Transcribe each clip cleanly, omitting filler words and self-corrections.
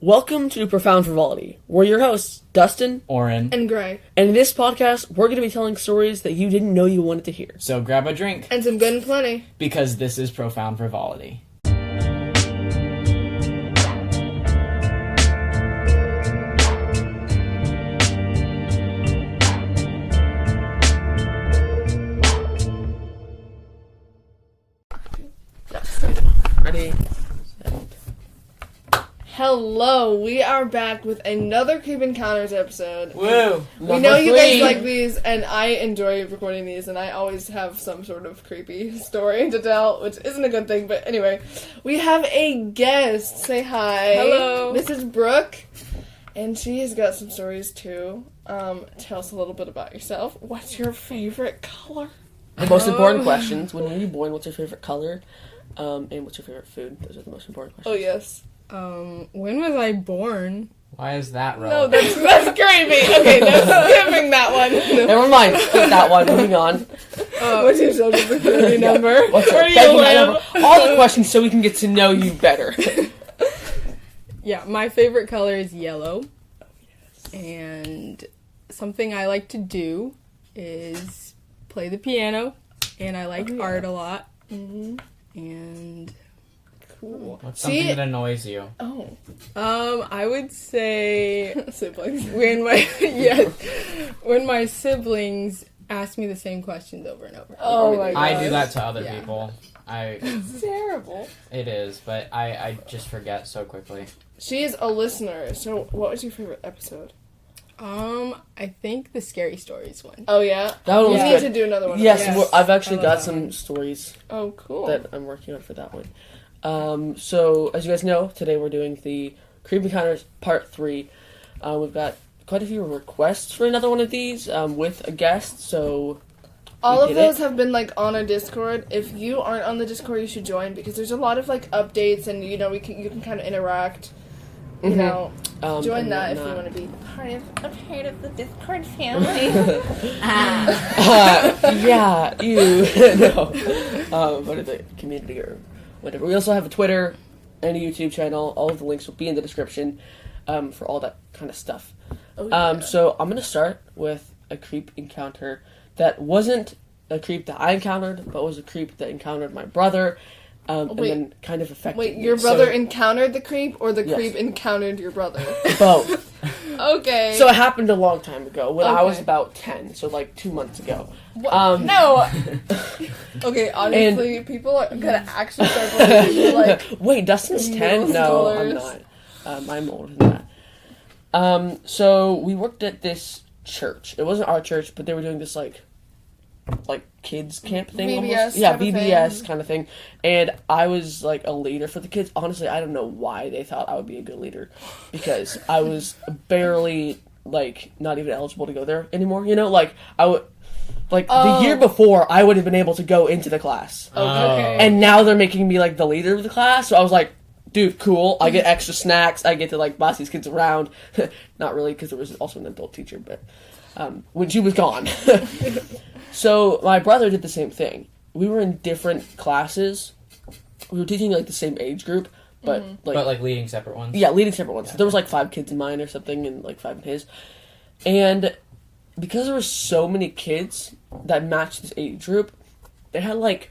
Welcome to Profound Frivolity. We're your hosts, Dustin, Oren, and Gray. And in this podcast, we're going to be telling stories that you didn't know you wanted to hear. So grab a drink. And some good and plenty. Because this is Profound Frivolity. Ready? Hello, we are back with another Creep Encounters episode. Woo! We know you guys like these, and I enjoy recording these, and I always have some sort of creepy story to tell, which isn't a good thing, but anyway. We have a guest. Say hi. Hello. This is Brooke, and she has got some stories too. Tell us a little bit about yourself. What's your favorite color? The most important questions. When were you born? What's your favorite color? And what's your favorite food? Those are the most important questions. Oh, yes. When was I born? Why is that No, relevant? that's creepy. Okay, no, skipping that one. Never mind. Skip that one. Moving on. What's your social security number? What's Where your do you live? number? All the questions so we can get to know you better. Yeah, my favorite color is yellow. And something I like to do is play the piano, and I like art a lot. Mm-hmm. And Cool. What's something that annoys you? Oh. I would say Siblings. when my siblings ask me the same questions over and over. Oh my god. I do that to other Yeah. people. It's terrible. It is, but I just forget so quickly. She is a listener, so what was your favorite episode? I think the scary stories one. Oh yeah? That one We was need good. to do another one. Yes, Yes. well, I've actually I love got that some one. stories Oh, cool. that I'm working on for that one. So, as you guys know, today we're doing the Creep Encounters Part 3. We've got quite a few requests for another one of these with a guest, so All we of did those it. have been, like, on our Discord. If you aren't on the Discord, you should join, because there's a lot of, like, updates, and, you know, you can kind of interact. You Mhm. know, join and that if you whatnot. want to be part of the Discord family. Yeah, you know, part of the community or whatever. We also have a Twitter and a YouTube channel. All of the links will be in the description for all that kind of stuff. Oh, yeah. So I'm gonna start with a creep encounter that wasn't a creep that I encountered, but was a creep that encountered my brother, and Wait. then kind of affected Wait, me. your brother So, encountered the creep, or the Yes. creep encountered your brother? both. Okay. So it happened a long time ago when I was Okay. about 10, so like 2 months ago. What? No. Okay, honestly, people are gonna actually start believing you, like, Wait, Dustin's 10? middle No, I'm schoolers. not. I'm older than that. So we worked at this church. It wasn't our church, but they were doing this like kids camp thing. VBS almost. Yeah, type of VBS thing. kind of thing. And I was like a leader for the kids. Honestly, I don't know why they thought I would be a good leader, because I was barely like not even eligible to go there anymore. You know, like I would. Like, the year before, I would have been able to go into the class. Okay. And now they're making me, like, the leader of the class. So I was like, dude, cool. I get extra snacks. I get to, like, boss these kids around. Not really, because there was also an adult teacher, but when she was gone. So my brother did the same thing. We were in different classes. We were teaching, like, the same age group, but, But leading separate ones. yeah, leading separate ones. There was, like, 5 kids in mine or something, and, like, 5 in his. And because there were so many kids that matched this age group, they had like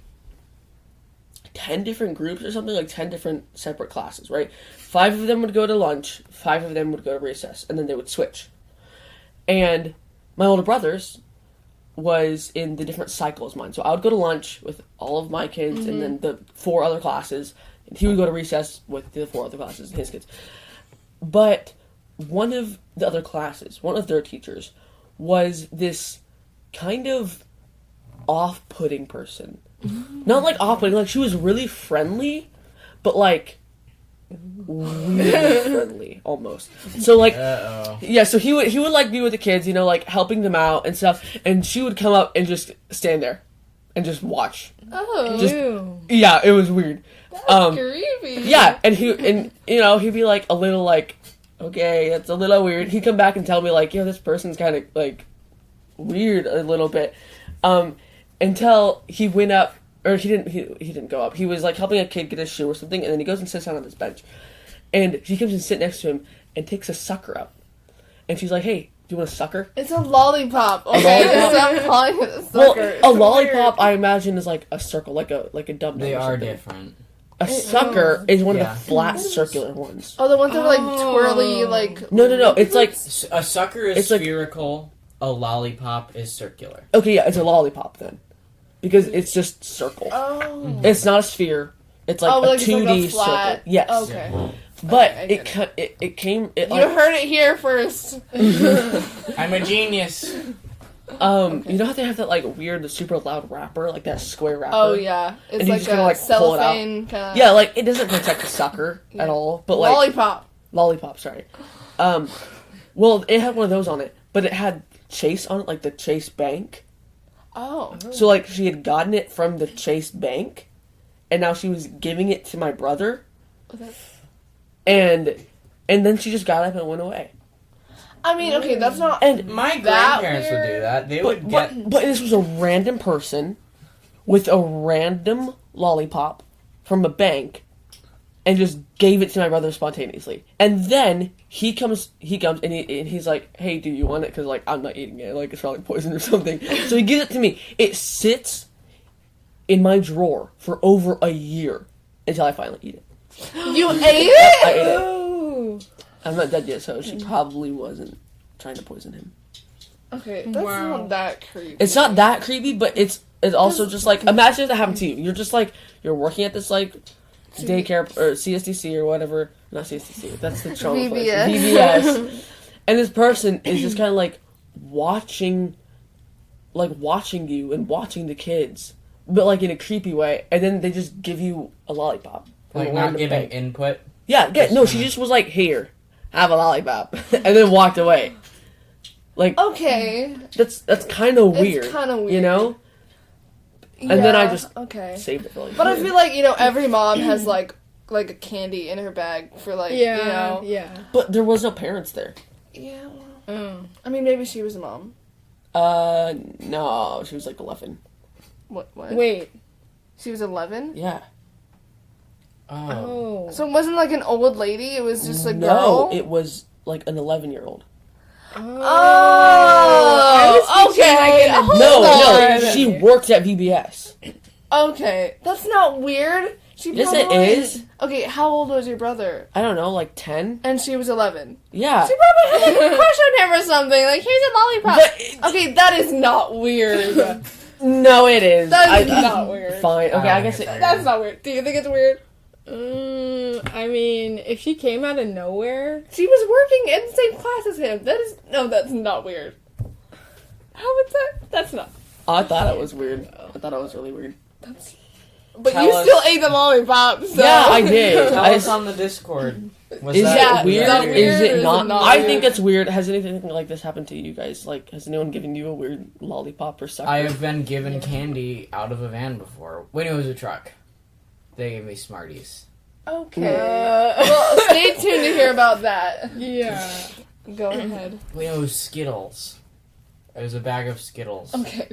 10 different groups or something, like 10 different separate classes, right? 5 of them would go to lunch, 5 of them would go to recess, and then they would switch. And my older brother's was in the different cycle as mine. So I would go to lunch with all of my kids and then the 4 other classes, and he would go to recess with the 4 other classes and his kids. But one of the other classes, one of their teachers, was this kind of off-putting person. Not like off-putting, like she was really friendly, but like weird friendly almost. So like yeah, so he would like be with the kids, you know, like helping them out and stuff, and she would come up and just stand there and just watch. Oh, Just- Ew. Yeah, it was weird. creepy. Yeah, and you know, he'd be like a little like, okay, it's a little weird. He'd come back and tell me like, yo, this person's kind of like weird a little bit. Until he went up, or he didn't go up. He was like helping a kid get a shoe or something, and then he goes and sits down on this bench. And she comes and sits next to him and takes a sucker out. And she's like, hey, do you want a sucker? It's a lollipop. Okay, lollipop? stop calling it a Well, sucker. a It's lollipop, weird. I imagine, is like a circle, like a dum-dum. They or are something. different. A sucker is one Yeah. of the flat, circular ones. Oh, the ones that are like Oh. twirly, like. No. It's like A sucker is It's like- spherical. A lollipop is circular. okay, yeah, it's a lollipop then, because it's just circle. Oh. It's not a sphere. It's like Oh, a like it's like a 2D flat- circle. Yes, Okay. but Okay, I it get it came. It, You like, heard it here first. I'm a genius. you know how they have that like weird, super loud wrapper, like that square wrapper. Oh yeah, it's And you like just a kinda, like, pull it out. cellophane kind of. Yeah, like it doesn't protect the sucker at all, but like Lollipop. lollipop. Sorry. Well, it had one of those on it, but it had Chase on it, like the Chase Bank. Oh. So like she had gotten it from the Chase Bank, and now she was giving it to my brother, and then she just got up and went away. I mean, okay, that's not. And My That grandparents would do weird. that. They would but, get. but this was a random person with a random lollipop from a bank, and just gave it to my brother spontaneously. And then he comes and he's like, "Hey, do you want it? Because like I'm not eating it. Like it's probably poison or something." So he gives it to me. It sits in my drawer for over a year until I finally eat it. You ate it? I ate it. Oh. I'm not dead yet, so she probably wasn't trying to poison him. Okay, that's Wow. not that creepy. It's not that creepy, but it's also just like, imagine if that happened to you. You're just like, you're working at this like daycare or CSDC or whatever. Not CSDC. That's the trauma place. VBS. VBS. And this person is just kind of like watching you and watching the kids, but like in a creepy way. And then they just give you a lollipop. from Like a not random giving bank. input. Yeah, no, she just was like, here, have a lollipop. And then walked away. Like, Okay. that's kind of weird. It's kind of weird. You know? And then I just Okay. saved it for like But I years. feel like, every mom has like a candy in her bag for like, Yeah, yeah. But there was no parents there. Yeah, well, Oh. I mean, maybe she was a mom. No, she was like 11. What? Wait. She was 11? Yeah. Oh. Oh. So it wasn't like an old lady, it was just a No, girl? it was like an 11-year-old. Oh, okay. Hold No, on. she worked at VBS. Okay, that's not weird. She Yes, it probably- is. Okay, how old was your brother? I don't know, like 10? And she was 11. Yeah. She probably had like, a crush on him or something. Like, here's a lollipop. But Okay, that is not weird. no, it is. That is not weird. Fine. Okay, I guess think it. it's That's not weird. Do you think it's weird? I mean, if she came out of nowhere, She was working in the same class as him. That's not weird. How is that? That's not. I thought it was weird. I thought it was really weird. But Tell you us. still ate the lollipop, so. Yeah, I did. Tell I- us on the Discord. Was Is Yeah, it weird? is that Is weird or it is not? it not I weird? think it's weird. Has anything like this happened to you guys? Like, has anyone given you a weird lollipop or sucker? I have been given candy out of a van before. When it was a truck. They gave me Smarties. Okay. Well, stay tuned to hear about that. yeah. Go ahead. When it was Skittles. It was a bag of Skittles. Okay.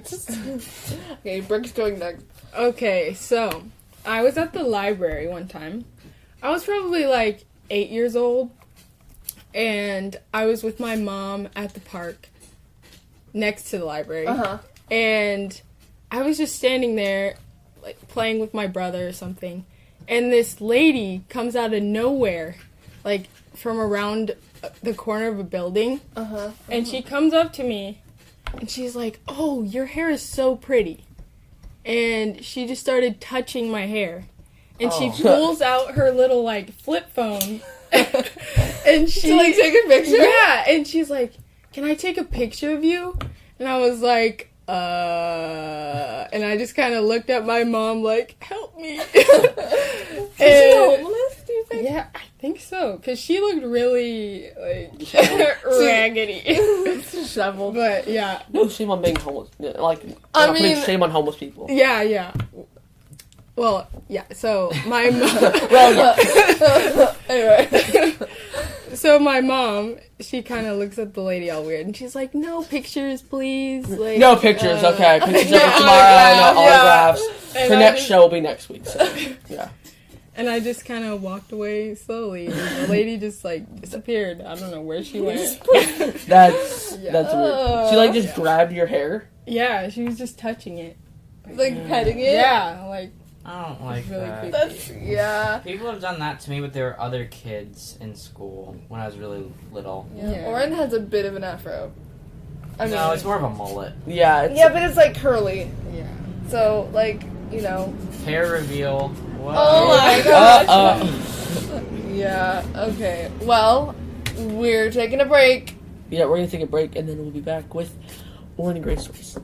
Okay, Brook's going next. Okay, so I was at the library one time. I was probably like 8 years old, and I was with my mom at the park next to the library. Uh-huh. And I was just standing there, like, playing with my brother or something. And this lady comes out of nowhere, like, from around the corner of a building. Uh-huh. And she comes up to me, and she's like, "Oh, your hair is so pretty." And she just started touching my hair. And she pulls out her little, like, flip phone. And she... To, like, take a picture? Yeah, and she's like, "Can I take a picture of you?" And I was like, and I just kind of looked at my mom like, "Help me." Is she homeless, do you think? Yeah, I think so, because she looked really, like, raggedy. Shovel. But, yeah. No shame on being homeless. Yeah, like, I not putting mean- shame on homeless people. Yeah, yeah. Well, yeah, so my Anyway. So my mom, she kind of looks at the lady all weird, and she's like, "No pictures, please." Like, No pictures, okay. Pictures no of tomorrow, no autographs, yeah. autographs. And Her I next just- show will be next week, so, yeah. And I just kind of walked away slowly. And the lady just, like, disappeared. I don't know where she went. That's Yeah. weird. She like just grabbed your hair. Yeah, she was just touching it. Like petting it. Yeah, like, I don't like really that. creepy. That's yeah. People have done that to me, but there were other kids in school when I was really little. Yeah. Oren has a bit of an afro. I mean, No, it's more of a mullet. Yeah. It's, yeah, but it's like curly. yeah. So like Hair reveal. What? Oh my gosh. Uh-oh. Yeah. Okay. Well, we're taking a break. Yeah, we're gonna take a break and then we'll be back with Oren and Grace stories.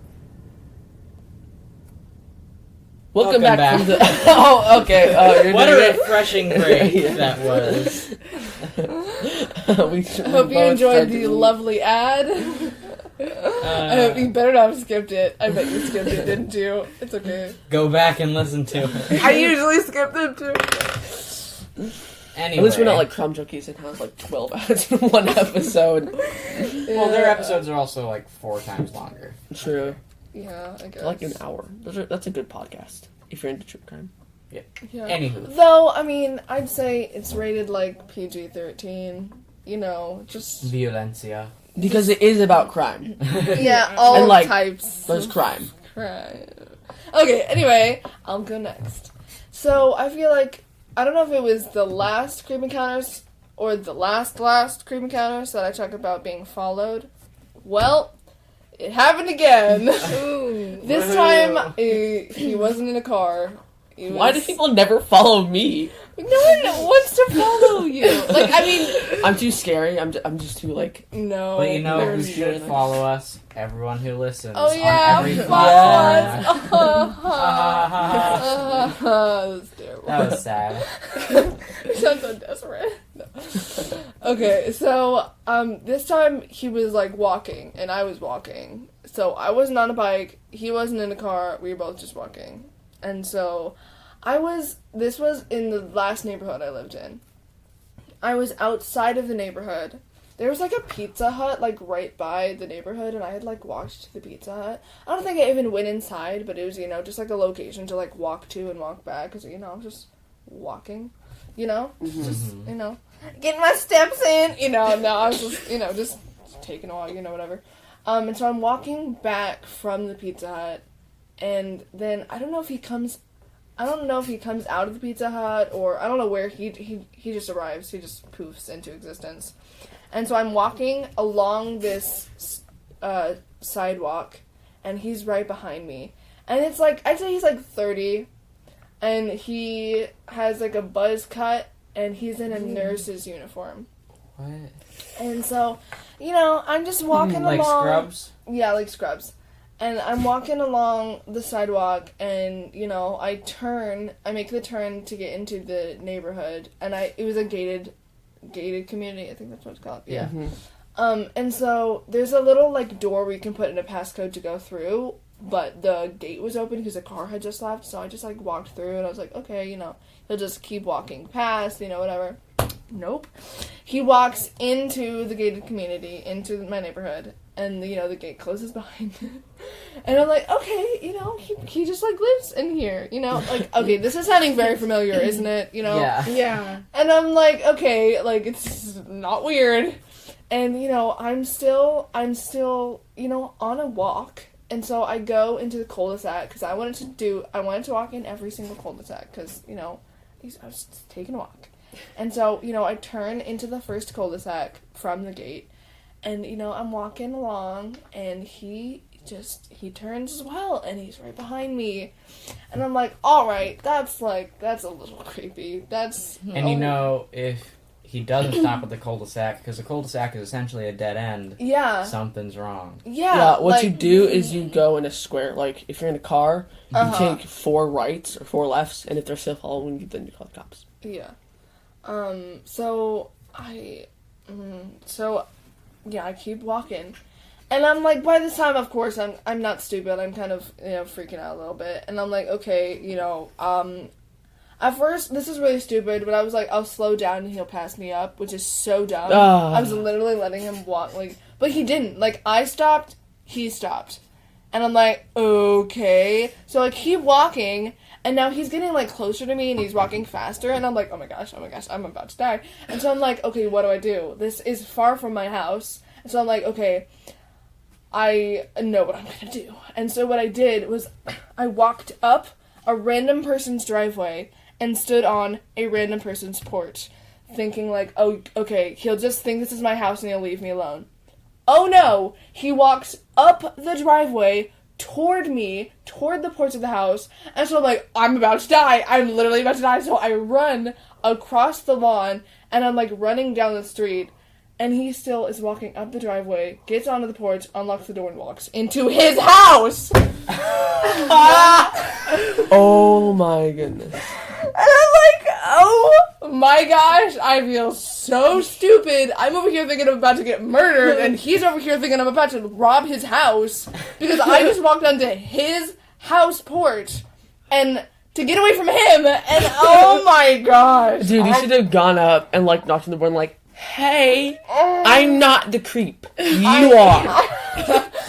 Welcome back. From the. Oh, okay. What a doing it. refreshing break Yeah. that was. I hope you enjoyed the lovely ad. I hope you better not have skipped it. I bet you skipped it, didn't you? It's okay. Go back and listen to it. I usually skip them too. Anyway. At least we're not like Crumb Junkies and has like 12 ads in one episode. Well, their episodes are also like 4 times longer. True. Yeah, I guess. Like an hour. That's a good podcast if you're into true crime. Yeah. Anywho. Though, I mean, I'd say it's rated like PG-13. You know, just Violencia. Because it is about crime. yeah, all And, like, types. There's crime. Crime. Okay. Anyway, I'll go next. So I feel like I don't know if it was the last creep encounters or the last creep encounters that I talked about being followed. Well, it happened again. Ooh. This time, he wasn't in a car. Why do people never follow me? No one wants to follow you. Like, I mean, I'm too scary. I'm just too like. no. But you know they're- who should follow us? Everyone who listens. Oh yeah, On every follow podcast. us. That's terrible. That was sad. You sound so desperate. No. Okay, so this time he was like walking and I was walking. So I wasn't on a bike, he wasn't in a car, we were both just walking. And so this was in the last neighborhood I lived in. I was outside of the neighborhood. There was like a Pizza Hut like right by the neighborhood and I had like walked to the Pizza Hut. I don't think I even went inside, but it was, just like a location to like walk to and walk back because, I was just walking, just, getting my steps in, no, I was just, just taking a walk, whatever. And so I'm walking back from the Pizza Hut and then I don't know if he comes out of the Pizza Hut or I don't know where he just arrives. He just poofs into existence. And so I'm walking along this sidewalk and he's right behind me. And it's like, I'd say he's like 30 and he has like a buzz cut and he's in a nurse's uniform. What? And so, I'm just walking along. Like Scrubs? Yeah, like Scrubs. And I'm walking along the sidewalk and, I make the turn to get into the neighborhood and it was a gated community, I think that's what it's called. Yeah. Mm-hmm. And so there's a little like door where you can put in a passcode to go through, but the gate was open because a car had just left, so I just like walked through and I was like, okay, he'll just keep walking past, whatever. Nope. He walks into the gated community, into my neighborhood, and the gate closes behind him. And I'm like, okay, he just like lives in here, like, okay, this is sounding very familiar, isn't it? Yeah. Yeah. And I'm like, okay, like it's not weird. And I'm still on a walk. And so I go into the cul-de-sac because I wanted to walk in every single cul-de-sac because I was just taking a walk. And so, I turn into the first cul-de-sac from the gate, and, I'm walking along, and he turns as well, and he's right behind me. And I'm like, alright, that's a little creepy. And if he doesn't stop at the cul-de-sac, because the cul-de-sac is essentially a dead end, yeah. something's wrong. Yeah. What you do is you go in a square. Like, if you're in a car, you take 4 rights or 4 lefts, and if they're still following you, then you call the cops. Yeah. I keep walking. And I'm like, by this time, of course, I'm not stupid. I'm kind of, freaking out a little bit. And I'm like, okay, at first, this is really stupid, but I was like, I'll slow down and he'll pass me up, which is so dumb. I was literally letting him walk, but he didn't. Like, I stopped, he stopped. And I'm like, okay. So I keep walking, And now he's getting, like, closer to me, and he's walking faster, and I'm like, oh my gosh, I'm about to die. And so I'm like, okay, what do I do? This is far from my house. And so I'm like, okay, I know what I'm gonna do. And so what I did was I walked up a random person's driveway and stood on a random person's porch, thinking like, oh, okay, he'll just think this is my house and he'll leave me alone. Oh no! He walks up the driveway toward me, toward the porch of the house, and so I'm like, I'm about to die. I'm literally about to die. So I run across the lawn, and I'm like running down the street, and he still is walking up the driveway, gets onto the porch, unlocks the door, and walks into his house! Oh my goodness. And I'm like, oh my gosh, I feel so stupid. I'm over here thinking I'm about to get murdered, and he's over here thinking I'm about to rob his house because I just walked onto his house porch and to get away from him, and oh my gosh. Dude, you should have gone up and, like, knocked on the door and, like, hey, I'm not the creep. You are.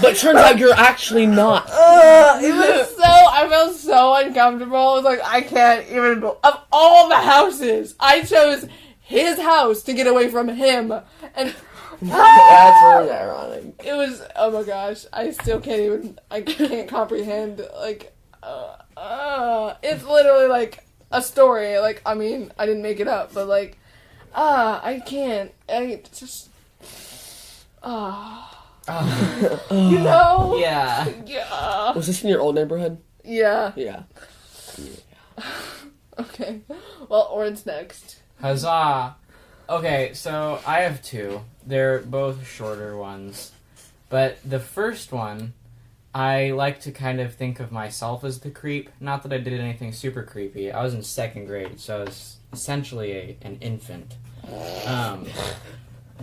But turns out you're actually not. It was I felt so uncomfortable. I was like, I can't even, of all the houses, I chose his house to get away from him. And That's really ironic. it was, oh my gosh, I still I can't comprehend, like, it's literally like a story. Like, I mean, I didn't make it up, but like, I can't, you know? Yeah. Yeah. Was this in your old neighborhood? Yeah. Yeah. Okay. Well, Orin's next. Huzzah! Okay, so I have two. They're both shorter ones. But the first one, I like to kind of think of myself as the creep. Not that I did anything super creepy. I was in 2nd grade, so I was essentially an infant.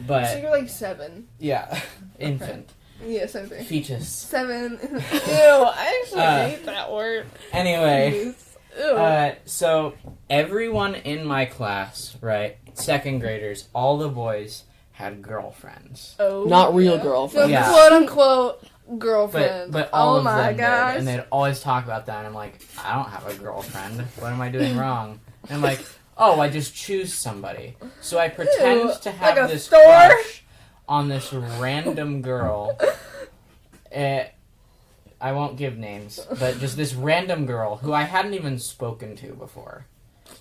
But So you're like 7. yeah, infant. Yeah, same thing. Fetus. 7. Ew, I actually hate that word. Anyway, Ew. so everyone in my class, right, 2nd graders, all the boys had girlfriends. Oh, Not real yeah. girlfriends. So Yeah. quote unquote girlfriend. But all oh of my them gosh. did, and they'd always talk about that, and I'm like, I don't have a girlfriend. What am I doing wrong? And I'm like, oh, I just choose somebody. So I pretend Ew, to have like a this store? crush on this random girl. I won't give names, but just this random girl who I hadn't even spoken to before.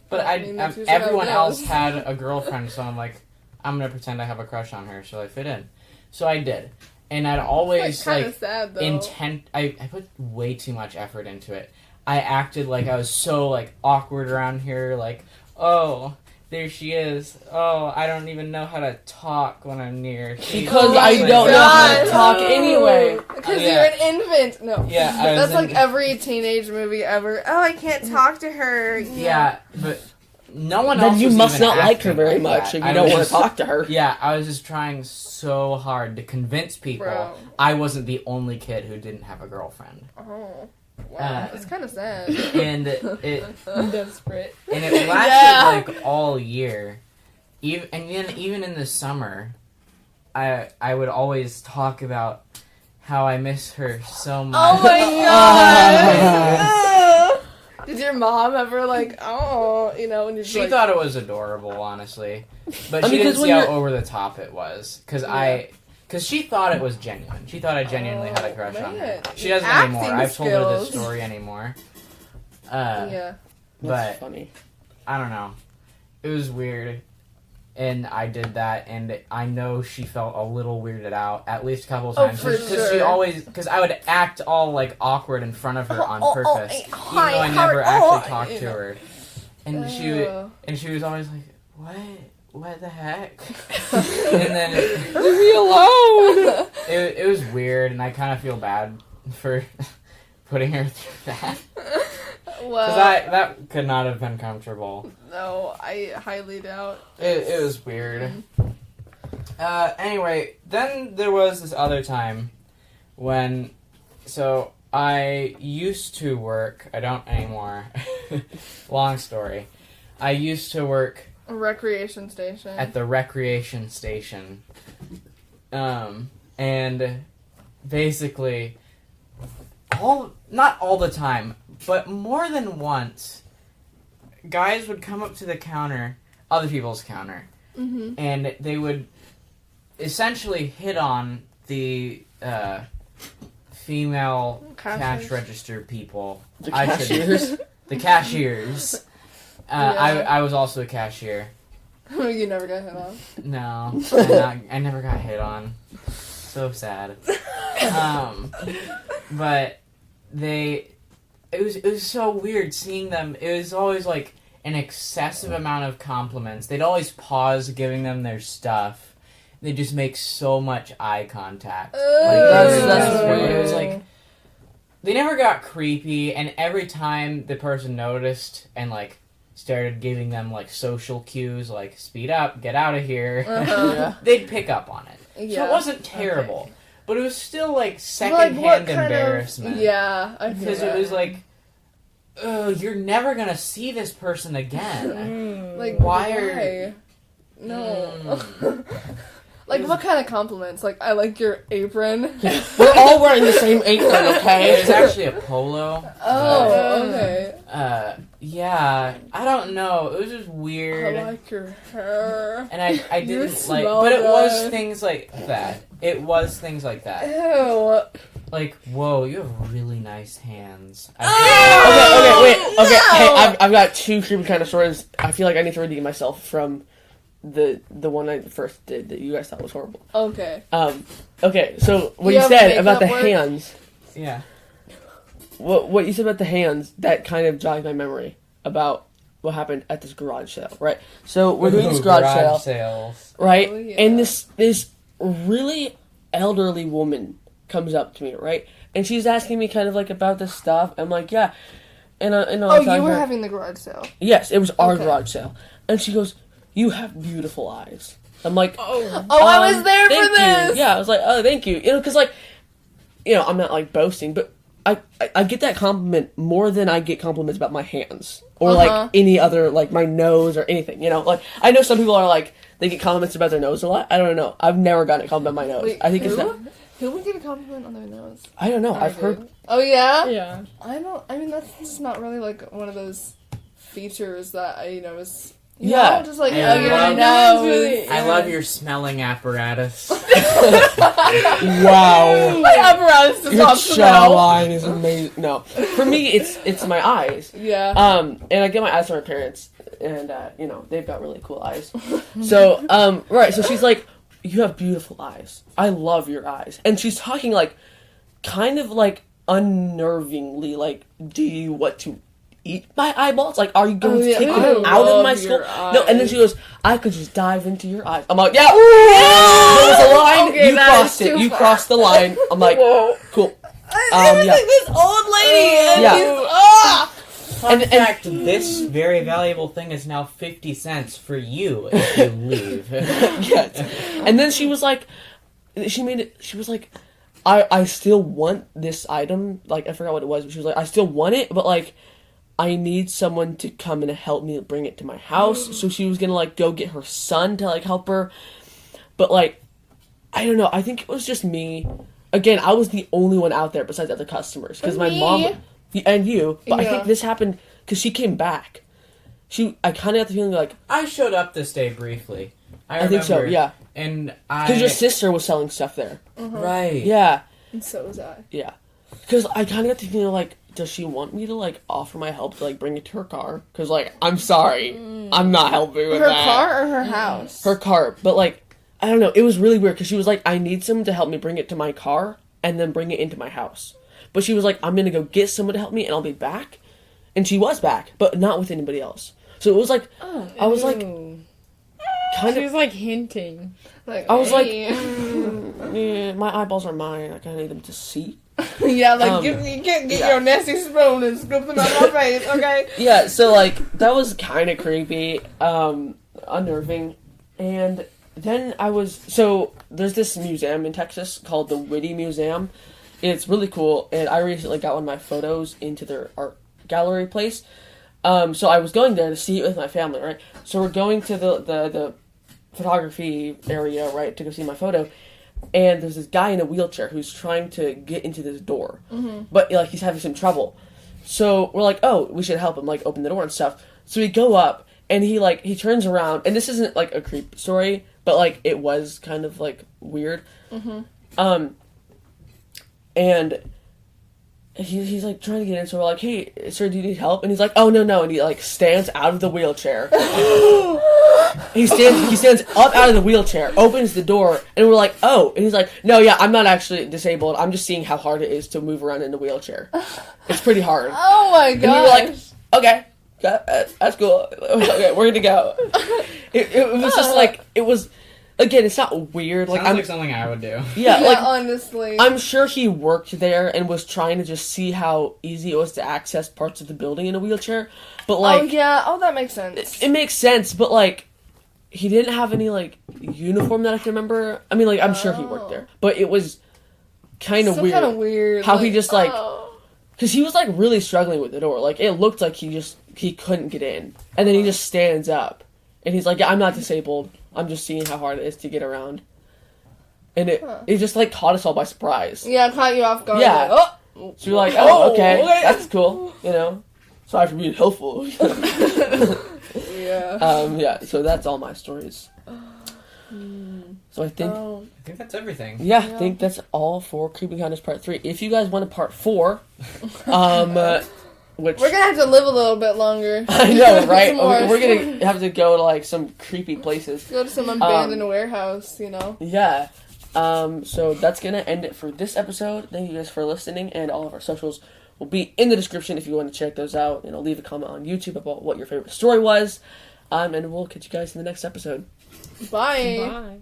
But I mean, that's usually everyone how it else goes. had a girlfriend, so I'm like, I'm gonna pretend I have a crush on her, so I fit in. So I did, and I'd always It's kind of like sad though. I put way too much effort into it. I acted like I was so like awkward around here, like, oh, there she is. Oh, I don't even know how to talk when I'm near. Because I don't know how to talk anyway. Because Yeah. you're an infant. No. Yeah, I was That's like in- every teenage movie ever. Oh, I can't talk to her. Yeah, but no one else. Then you was must even not like her acting very like much that. if I you don't was want to just- talk to her. Yeah, I was just trying so hard to convince people Bro. I wasn't the only kid who didn't have a girlfriend, Oh. Wow. It's kind of sad. and it I'm desperate. and it lasted Yeah. like all year. Even in the summer, I would always talk about how I miss her so much. Oh my god! Did your mom ever like, oh, you know, when you She like, thought it was adorable, honestly, but I she mean, 'cause didn't see when how you're- over the top it was. Because she thought it was genuine. She thought I genuinely had a crush on her. man. She doesn't Acting anymore. I've told her this skills. story anymore. yeah. That's But funny. I don't know. It was weird. And I did that, and I know she felt a little weirded out at least a couple of Oh, times. for She sure. always, because I would act all like awkward in front of her on Oh, purpose, hey, even hi, though I how never are- actually oh, talked you to know. her. And she was always like, what the heck? And then Leave me alone! it was weird, and I kind of feel bad for putting her through that. Well, Because that could not have been comfortable. no, I highly doubt. It was weird. Anyway, then there was this other time when, so I used to work, I don't anymore, long story. I used to work A recreation station. at the recreation station, and basically, not all the time, But more than once, guys would come up to the counter, other people's counter, and they would essentially hit on the female cash register people. The cashiers. The cashiers. I was also a cashier. You never got hit on? No, I never got hit on. So sad. But it was so weird seeing them. It was always like an excessive amount of compliments. They'd always pause giving them their stuff. They just make so much eye contact. That's weird. It was like they never got creepy, and every time the person noticed and like started giving them like social cues, like speed up, get out of here, they'd pick up on it. Yeah. So it wasn't terrible, but it was still like secondhand embarrassment. Yeah, I feel Because that. it was like, oh, you're never gonna see this person again. Like, why are No. Like, what kind of compliments? Like, I like your apron. We're all wearing the same apron, okay? It was actually a polo. Oh, okay. Yeah, I don't know. It was just weird. I like your hair. And I You didn't like, smell but it was good. things like that. It was things like that. Ew. Like, whoa, you have really nice hands. Okay, wait. Okay, hey, I've got two creepy kind of stories. I feel like I need to redeem myself from the one I first did that you guys thought was horrible. Okay. Okay, so what You you have said about the makeup work? hands, Yeah. what you said about the hands, that kind of jogged my memory about what happened at this garage sale, right? So we're doing this garage sale, sales. right? Oh, yeah. And this really elderly woman comes up to me, right? And she's asking me kind of like about this stuff. I'm like, yeah. And I Oh, was you telling were her- having the garage sale. Yes, it was our Okay. garage sale. And she goes, "You have beautiful eyes." I'm like, Oh, I was there for thank this! you. Yeah, I was like, oh, thank you. You know, because, like, you know, I'm not, like, boasting, but I get that compliment more than I get compliments about my hands. Or, like, any other, like, my nose or anything, you know? Like, I know some people are, like, they get compliments about their nose a lot. I don't know. I've never gotten a compliment about my nose. Wait, I think who? it's not... Who would get a compliment on their nose? I don't know. I've I heard... do. Oh, yeah? Yeah. I mean, that's just not really, like, one of those features that I notice. Yeah. Just like, I oh, your love- nose. I love your smelling apparatus. Wow. My apparatus does Your not chow smell. line is amazing. No. For me, it's my eyes. Yeah. And I get my eyes from my parents, and, you know, they've got really cool eyes. So, right, so she's like, "You have beautiful eyes. I love your eyes." And she's talking, like, kind of, like, unnervingly, like, "Do you want to eat my eyeballs? Like, are you going to take I them out of love my your skull?" No, and then eyes. she goes, "I could just dive into your eyes." I'm like, "Yeah, there was a line, Okay, you that crossed is it, too you far. crossed the line." I'm like, Whoa. "Cool." It was yeah. like this old lady, and Yeah. he's, Fun fact, this very valuable thing is now 50 cents for you if you leave. Yes. And then she was like, she was like, I still want this item. Like, I forgot what it was, but she was like, "I still want it, but, like, I need someone to come and help me bring it to my house." So she was gonna, like, go get her son to, like, help her. But, like, I don't know. I think it was just me. Again, I was the only one out there besides other customers. Because my Me. mom... And you. But I Yeah. think this happened because she came back. I kind of got the feeling, like... I showed up this day briefly. I think so, remember, yeah. And Because your sister was selling stuff there. Right. Yeah. and so was I. Yeah. Because I kind of got the feeling, like, does she want me to, like, offer my help to, like, bring it to her car? Because, like, I'm sorry. I'm not helping with Her that. car or her house? Her car. But, like, I don't know. It was really weird because she was like, "I need someone to help me bring it to my car and then bring it into my house." But she was like, "I'm going to go get someone to help me and I'll be back." And she was back, but not with anybody else. So it was like, I was like, Ooh. kind She of, was like hinting. Like, I was like, hey. yeah, my eyeballs are mine. I kind of need them to see. Yeah, like, Um, you can't get yeah. your nasty spoon and scoop them out of my face, okay? Yeah, so, like, that was kind of creepy, unnerving, and then so, there's this museum in Texas called the Whitty Museum. It's really cool, and I recently got one of my photos into their art gallery place, so I was going there to see it with my family, right? So we're going to the photography area, right, to go see my photo, and there's this guy in a wheelchair who's trying to get into this door, but, like, he's having some trouble. So we're like, oh, we should help him, like, open the door and stuff. So we go up, and he turns around, and this isn't, like, a creep story, but, like, it was kind of, like, weird. And he's, like, trying to get in, so we're like, hey, sir, do you need help? And he's like, oh, no, and he, like, stands out of the wheelchair. He stands up out of the wheelchair, opens the door, and we're like, oh. And he's like, no, yeah, I'm not actually disabled. I'm just seeing how hard it is to move around in a wheelchair. It's pretty hard. Oh my god. And we were like, okay, that's cool. Okay, we're gonna go. It was just like, it was, again, it's not weird. Sounds like something I would do. Yeah, Yeah, like, honestly. I'm sure he worked there and was trying to just see how easy it was to access parts of the building in a wheelchair. But, like... Oh, yeah. Oh, that makes sense. It makes sense, but, like, he didn't have any, like, uniform that I can remember. I mean, like, I'm sure he worked there. But it was kind of weird. kind of weird. How he just, like... Oh. Because he was, like, really struggling with the door. Like, it looked like he couldn't get in. And then he just stands up. And he's like, yeah, I'm not disabled. I'm just seeing how hard it is to get around. And it just, like, caught us all by surprise. Yeah, it caught you off guard. Yeah. Like, oh. So you're like, oh, okay. That's cool. You know? Sorry for being helpful. Yeah. So that's all my stories. So I think... Oh. I think that's everything. Yeah, I think that's all for Creepy Encounters Part 3. If you guys want a Part 4, which... We're gonna have to live a little bit longer. I know, right? Some more. We're gonna have to go to, like, some creepy places. Go to some abandoned warehouse, you know? Yeah. So that's gonna end it for this episode. Thank you guys for listening, and all of our socials will be in the description if you want to check those out. You know, leave a comment on YouTube about what your favorite story was. And we'll catch you guys in the next episode. Bye.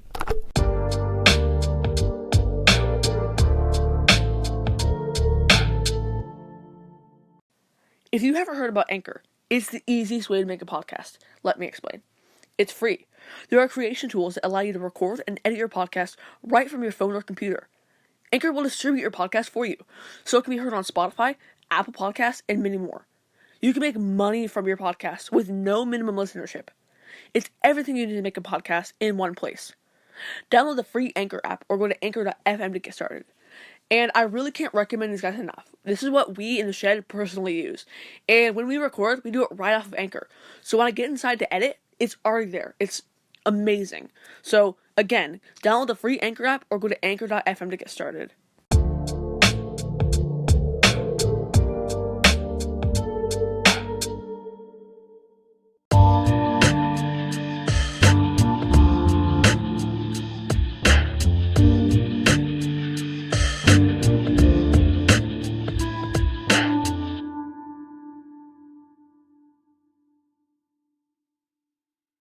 If you haven't heard about Anchor, it's the easiest way to make a podcast. Let me explain. It's free. There are creation tools that allow you to record and edit your podcast right from your phone or computer. Anchor will distribute your podcast for you, so it can be heard on Spotify, Apple Podcasts, and many more. You can make money from your podcast with no minimum listenership. It's everything you need to make a podcast in one place. Download the free Anchor app or go to anchor.fm to get started. And I really can't recommend these guys enough. This is what we in the shed personally use. And when we record, we do it right off of Anchor. So when I get inside to edit, it's already there. It's amazing. So, again, download the free Anchor app or go to anchor.fm to get started.